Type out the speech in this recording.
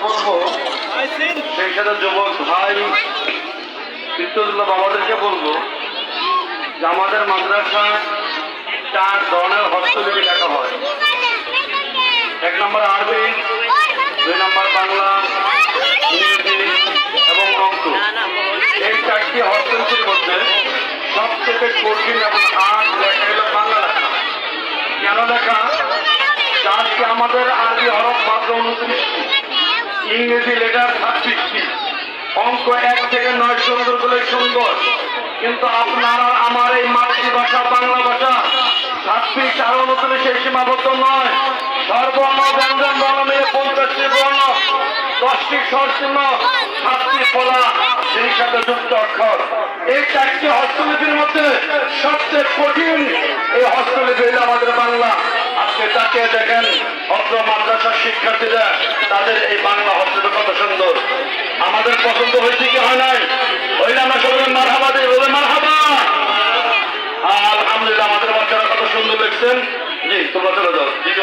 বলবো, সেই সাথে যুবক ভাই বিশ্বজুল্লাহ বাবাদেরকে বলবো যে আমাদের মাদ্রাসায় 4 ধরনের হস্তলিপি লেখা হয়। 1 নম্বর আরবি, 2 নম্বর বাংলা, ইংরেজি এবং অঙ্ক। এই 4টি হস্তলিপির মধ্যে সবথেকে কঠিন এবং হার্ড লেখা হলো বাংলা লেখা। কেন লেখা? আজকে আমাদের আরবি হরফ মাত্র 29টি, ইংরেজি লেটার 26টি, অঙ্ক 1 থেকে 9 সুন্দর করে সুন্দর। কিন্তু আপনার আমার এই মাতৃভাষা বাংলা ভাষা 26 আর 29 সীমাবদ্ধ নয়। সর্বর্ণ ব্যঞ্জন বর্ণ মিলে 50টি বর্ণ, 10টি স্বরচিহ্ন, 7টি ফলা, সেই সাথে যুক্ত অক্ষর। এই 4টি হস্তলিপির মধ্যে সবচেয়ে কঠিন এই হস্তলিপি হল আমাদের বাংলা। আজকে তাকিয়ে দেখেন অত্র মাদ্রাসার শিক্ষার্থীরা তাদের এই বাংলা হস্তলিপি কত সুন্দর। আমাদের পছন্দ হয়েছে কি হয় নাই? হইলে আমরা সবাই মারহাবা দিই, বলে মারহাবা। আলহামদুলিল্লাহ, আমাদের বাচ্চারা কত সুন্দর লিখছেন। জি, তোমরা চলে যাও।